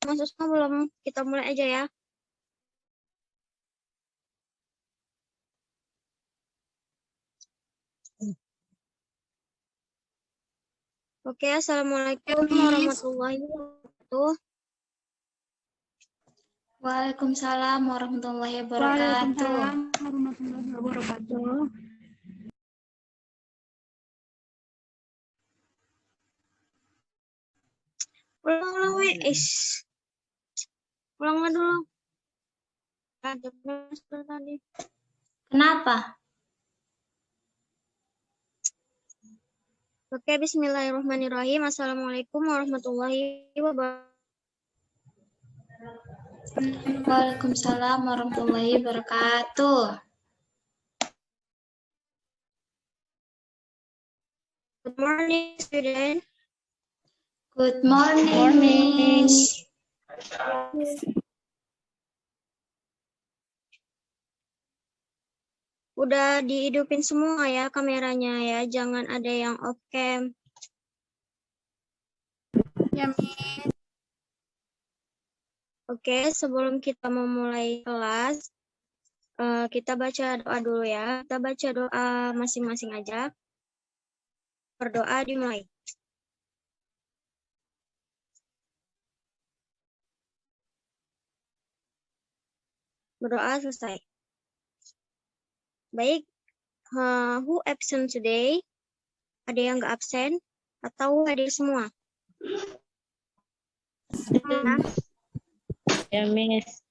masuk semua belum? Kita mulai aja ya. Oke, assalamualaikum warahmatullahi wabarakatuh. Waalaikumsalam warahmatullahi wabarakatuh. Waalaikumsalam warahmatullahi wabarakatuh. Ulang wes. Ulanglah dulu. Ada tadi. Kenapa? Oke, bismillahirrahmanirrahim. Assalamualaikum warahmatullahi wabarakatuh. Waalaikumsalam warahmatullahi wabarakatuh. Good morning, student. Good morning, Miss. Udah dihidupin semua ya kameranya ya, jangan ada yang off cam. Ya, Miss. Oke, sebelum kita memulai kelas, kita baca doa dulu ya. Kita baca doa masing-masing aja. Berdoa dimulai. Berdoa selesai. Baik, who absent today? Ada yang nggak absen? Atau hadir semua? Ya, Miss.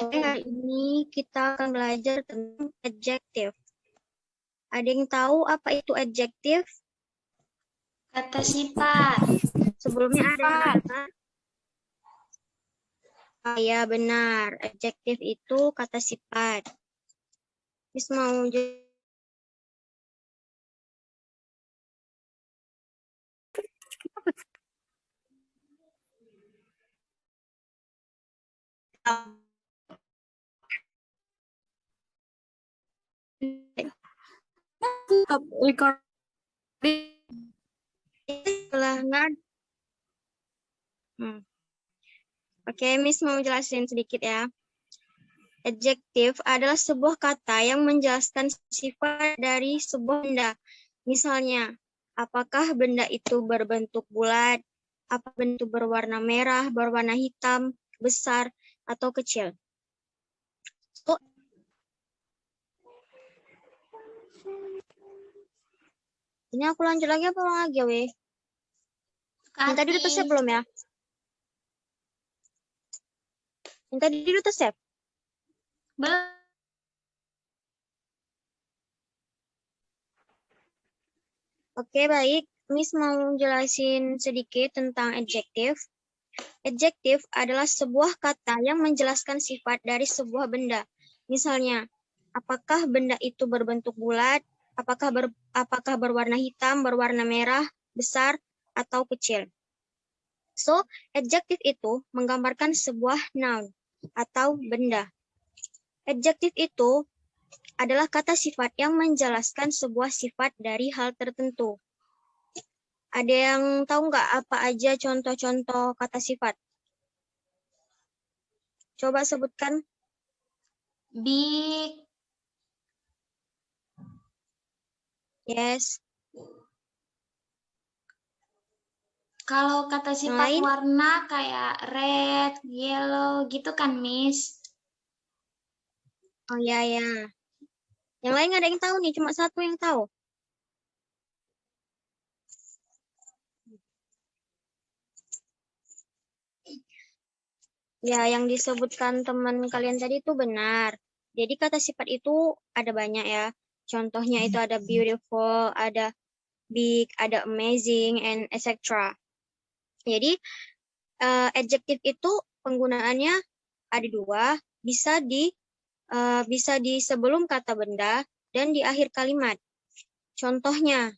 Oke, hari ini kita akan belajar tentang adjective. Ada yang tahu apa itu adjective? Kata sifat. Sebelumnya ada yang kata? Oh, ya, benar. Adjective itu kata sifat. Miss mau Record. Oke, Miss mau jelasin sedikit ya. Adjective adalah sebuah kata yang menjelaskan sifat dari sebuah benda. Misalnya, apakah benda itu berbentuk bulat, apa bentuk berwarna merah, berwarna hitam, besar, atau kecil. So, ini aku lanjut lagi apa ulang lagi ya, weh? Yang tadi udah save belum ya? Yang tadi udah save? Belum. Oke, baik. Miss mau jelasin sedikit tentang adjective. Adjective adalah sebuah kata yang menjelaskan sifat dari sebuah benda. Misalnya, apakah benda itu berbentuk bulat, apakah berwarna hitam, berwarna merah, besar, atau kecil. So, adjective itu menggambarkan sebuah noun atau benda. Adjective itu adalah kata sifat yang menjelaskan sebuah sifat dari hal tertentu. Ada yang tahu nggak apa aja contoh-contoh kata sifat? Coba sebutkan. Big. Yes. Kalau kata sifat lain? warna kayak red, yellow gitu kan, Miss? Oh ya, ya. Yang lain nggak ada yang tahu nih, cuma satu yang tahu. Ya, yang disebutkan teman kalian tadi itu benar. Jadi kata sifat itu ada banyak ya. Contohnya itu ada beautiful, ada big, ada amazing, and etc. Jadi, adjective itu penggunaannya ada dua, bisa di sebelum kata benda dan di akhir kalimat. Contohnya,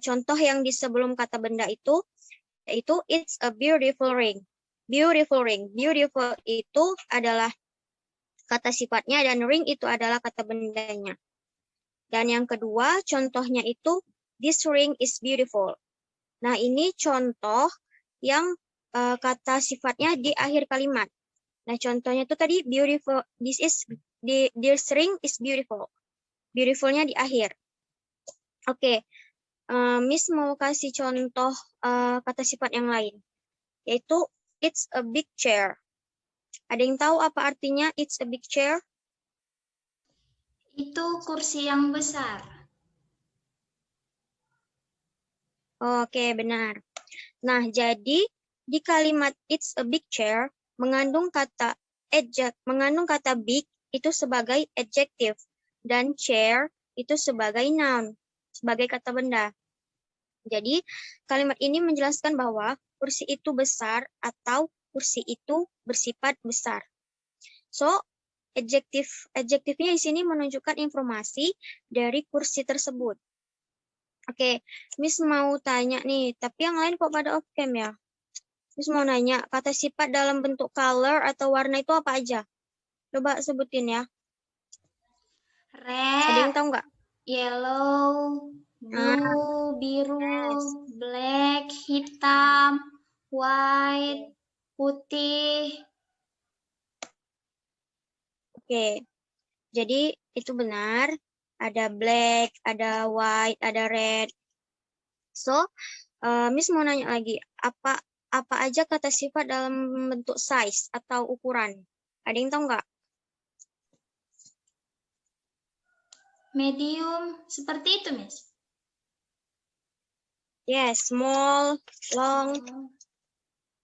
contoh yang di sebelum kata benda itu, yaitu it's a beautiful ring. Beautiful ring. Beautiful itu adalah kata sifatnya dan ring itu adalah kata bendanya. Dan yang kedua, contohnya itu this ring is beautiful. Nah, ini contoh yang kata sifatnya di akhir kalimat. Nah, contohnya itu tadi beautiful. This ring is beautiful. Beautifulnya di akhir. Oke, Miss mau kasih contoh kata sifat yang lain, yaitu it's a big chair. Ada yang tahu apa artinya it's a big chair? Itu kursi yang besar. Oke, benar. Nah, jadi di kalimat it's a big chair mengandung kata big itu sebagai adjective dan chair itu sebagai noun, sebagai kata benda. Jadi, kalimat ini menjelaskan bahwa kursi itu besar atau kursi itu bersifat besar. So, adjektifnya di sini menunjukkan informasi dari kursi tersebut. Oke, Miss mau tanya nih, tapi yang lain kok pada off cam ya? Miss mau nanya, kata sifat dalam bentuk color atau warna itu apa aja? Coba sebutin ya. Ada yang Red, tahu nggak? yellow, Ah, blue, biru, yes. black, hitam, white, putih. Oke, jadi itu benar. Ada black, ada white, ada red. So, Miss mau nanya lagi, apa aja kata sifat dalam bentuk size atau ukuran? Ada yang tahu nggak? Medium, seperti itu, Miss. Yes, small, long.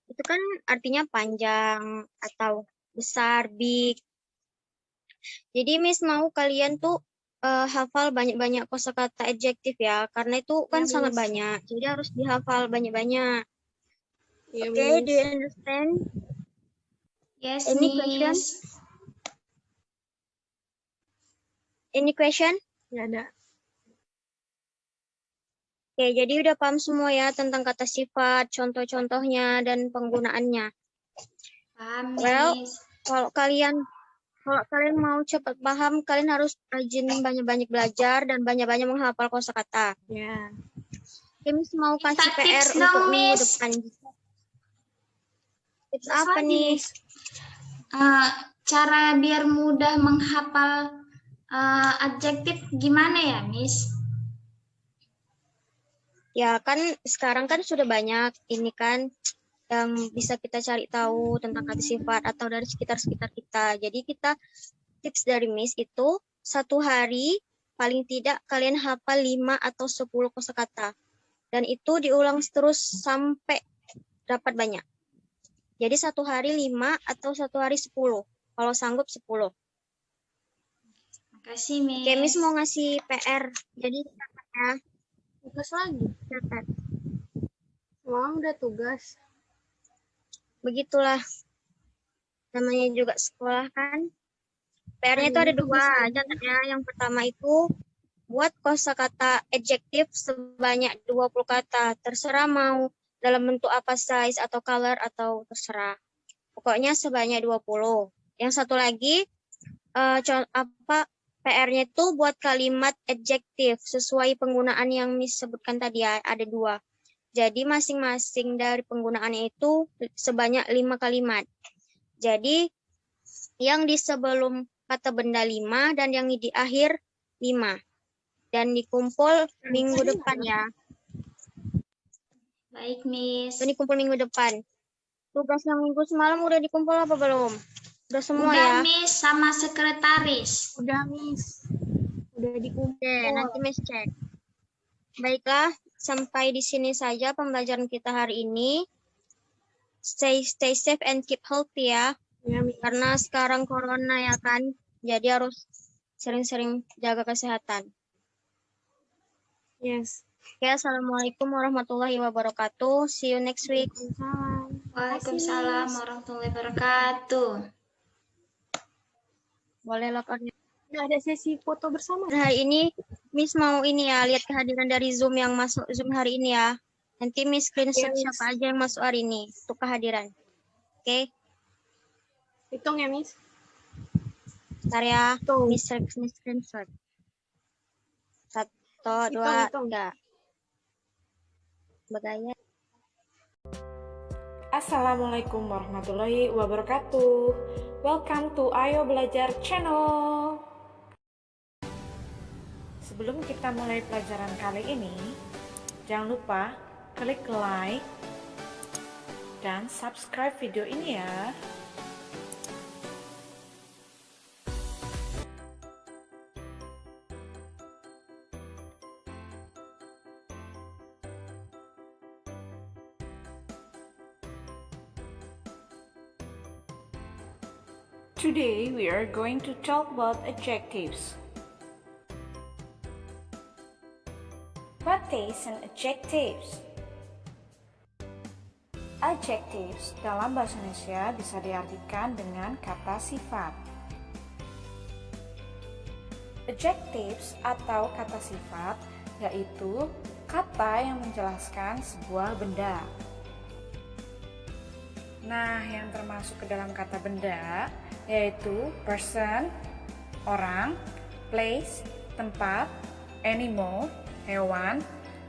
Itu kan artinya panjang atau besar, big. Jadi Miss mau kalian tuh hafal banyak-banyak kosakata adjektif ya, karena itu kan Ya, sangat Miss. banyak. Jadi harus dihafal banyak-banyak. Ya, Okay, do you Miss. understand? Yes, Any question? Miss. Any question? Nggak ada. Oke, jadi udah paham semua ya tentang kata sifat, contoh-contohnya, dan penggunaannya. Paham, Well, Miss. kalau kalian mau cepat paham, kalian harus rajin banyak-banyak belajar dan banyak-banyak menghafal kosakata. Ya. Miss mau Minta kasih PR tips untuk dong, minggu Miss. depan. Tips Terus apa lagi, nih? Miss. Cara biar mudah menghafal adjektif gimana ya, Miss? Ya kan sekarang kan sudah banyak ini kan yang bisa kita cari tahu tentang kata sifat atau dari sekitar-sekitar kita. Jadi kita tips dari Miss itu satu hari paling tidak kalian hafal 5 atau 10 kosakata. Dan itu diulang terus sampai dapat banyak. Jadi satu hari 5 atau satu hari 10. Kalau sanggup 10. Makasih, Miss. Oke, Miss mau ngasih PR. Jadi catat ya. Tugas lagi. Catat. Wah, udah tugas. Begitulah. Namanya juga sekolah kan. PR-nya itu Hari ada ini tugas 2. lagi. Catatnya yang pertama itu buat kosakata adjektif sebanyak 20 kata. Terserah mau dalam bentuk apa size atau color atau terserah. Pokoknya sebanyak 20. Yang satu lagi PR-nya itu buat kalimat adjektif sesuai penggunaan yang Miss sebutkan tadi ya, ada 2. Jadi masing-masing dari penggunaannya itu sebanyak 5 kalimat. Jadi yang di sebelum kata benda 5 dan yang di akhir 5. Dan dikumpul minggu depan ya. Baik, Miss. Dan dikumpul minggu depan. Tugas yang minggu semalam udah dikumpul apa belum? Udah semua Udah, ya? Miss, sama sekretaris. Udah, Miss. Udah dikumpul. Oke, nanti Miss cek. Baiklah, sampai di sini saja pembelajaran kita hari ini. Stay safe and keep healthy ya. Ya, Miss. Karena sekarang corona ya kan. Jadi harus sering-sering jaga kesehatan. Yes. Oke, assalamualaikum warahmatullahi wabarakatuh. See you next week. Waalaikumsalam. Waalaikumsalam warahmatullahi wabarakatuh. Boleh log on. Udah ada sesi foto bersama. Hari ini Miss mau ini ya, lihat kehadiran dari Zoom yang masuk Zoom hari ini ya. Nanti Miss screenshot Yes. siapa aja yang masuk hari ini untuk kehadiran. Oke, Hitung ya, Miss. bentar ya. Hitung. Miss screenshot. 1, 2, Hitung. 3. Bagaya. Assalamualaikum warahmatullahi wabarakatuh. Welcome to Ayo Belajar Channel. Sebelum kita mulai pelajaran kali ini, jangan lupa klik like dan subscribe video ini ya. Today we are going to talk about adjectives. What is an adjectives? Adjectives dalam bahasa Indonesia bisa diartikan dengan kata sifat. Adjectives atau kata sifat yaitu kata yang menjelaskan sebuah benda. Nah, yang termasuk ke dalam kata benda yaitu person, orang, place, tempat, animal, hewan,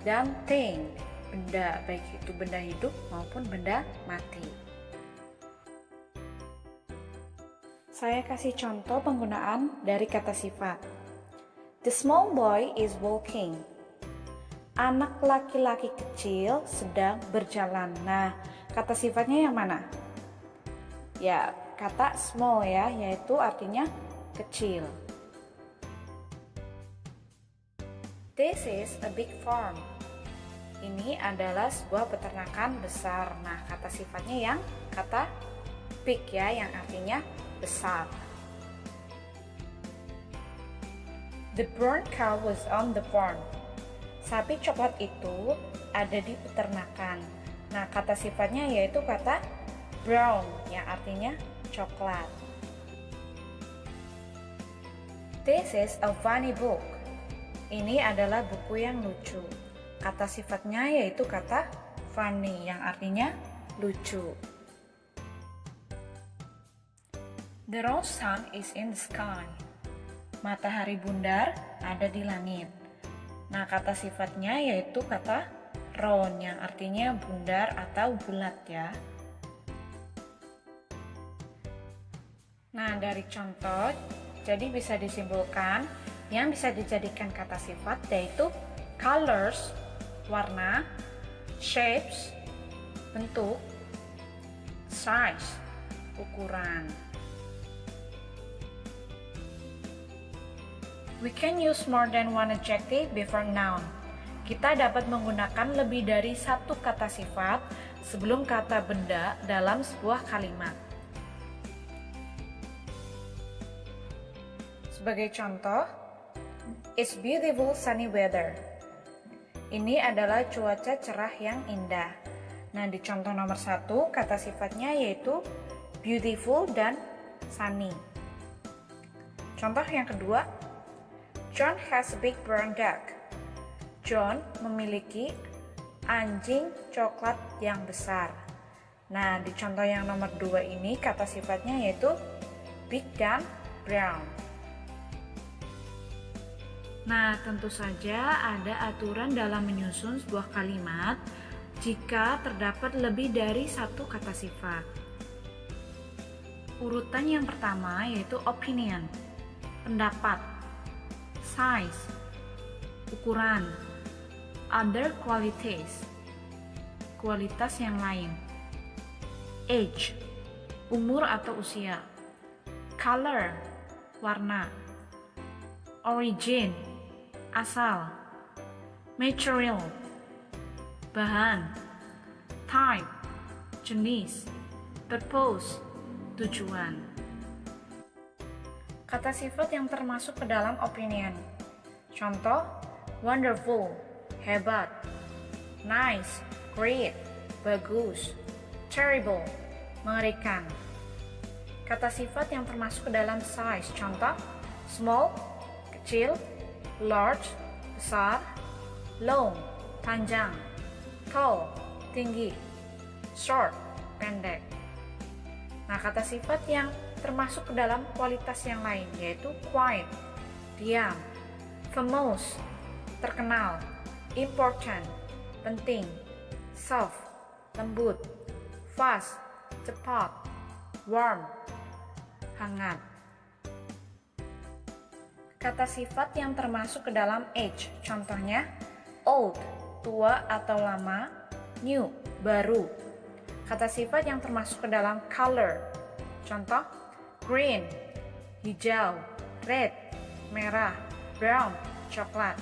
dan thing, benda, baik itu benda hidup maupun benda mati. Saya kasih contoh penggunaan dari kata sifat. The small boy is walking. Anak laki-laki kecil sedang berjalan. Nah, kata sifatnya yang mana? Ya, kata small ya, yaitu artinya kecil. This is a big farm. Ini adalah sebuah peternakan besar. Nah, kata sifatnya yang kata big ya, yang artinya besar. The brown cow was on the farm. Sapi coklat itu ada di peternakan. Nah, kata sifatnya yaitu kata brown, yang artinya coklat. This is a funny book. Ini adalah buku yang lucu. Kata sifatnya yaitu kata funny, yang artinya lucu. The rose sun is in the sky. Matahari bundar ada di langit. Nah, kata sifatnya yaitu kata round, yang artinya bundar atau bulat ya. Nah, dari contoh, jadi bisa disimpulkan yang bisa dijadikan kata sifat yaitu colors, warna, shapes, bentuk, size, ukuran. We can use more than one adjective before noun. Kita dapat menggunakan lebih dari satu kata sifat sebelum kata benda dalam sebuah kalimat. Sebagai contoh, it's beautiful sunny weather. Ini adalah cuaca cerah yang indah. Nah, di contoh nomor 1, kata sifatnya yaitu beautiful dan sunny. Contoh yang kedua, John has a big brown dog. John memiliki anjing coklat yang besar. Nah, di contoh yang nomor 2 ini kata sifatnya yaitu big dan brown. Nah, tentu saja ada aturan dalam menyusun sebuah kalimat jika terdapat lebih dari satu kata sifat. Urutan yang pertama yaitu opinion, pendapat, size, ukuran, other qualities, kualitas yang lain, age, umur atau usia, color, warna, origin, asal, material, bahan, type, jenis, purpose, tujuan. Kata sifat yang termasuk ke dalam opinion. Contoh, wonderful, hebat, nice, great, bagus, terrible, mengerikan. Kata sifat yang termasuk ke dalam size. Contoh, small, kecil, large, besar, long, panjang, tall, tinggi, short, pendek. Nah, kata sifat yang termasuk ke dalam kualitas yang lain yaitu quiet, diam, famous, terkenal, important, penting, soft, lembut, fast, cepat, warm, hangat. Kata sifat yang termasuk ke dalam age, contohnya old, tua atau lama, new, baru. Kata sifat yang termasuk ke dalam color, contoh green, hijau, red, merah, brown, coklat.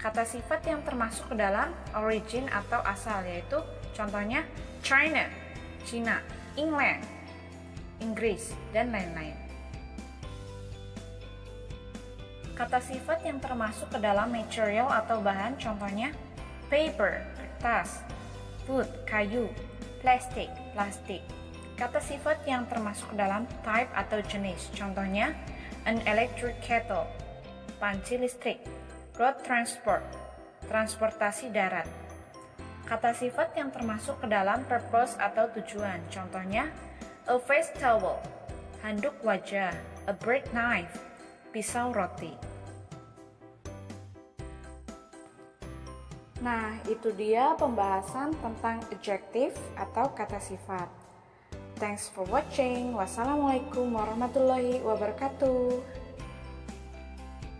Kata sifat yang termasuk ke dalam origin atau asal, yaitu contohnya China, Cina, England, Inggris, dan lain-lain. Kata sifat yang termasuk ke dalam material atau bahan, contohnya paper, kertas, wood, kayu, plastic, plastik. Kata sifat yang termasuk ke dalam type atau jenis, contohnya an electric kettle, panci listrik, road transport, transportasi darat. Kata sifat yang termasuk ke dalam purpose atau tujuan, contohnya a face towel, handuk wajah, a bread knife, pisau roti. Nah, itu dia pembahasan tentang adjective atau kata sifat. Thanks for watching. Wassalamualaikum warahmatullahi wabarakatuh.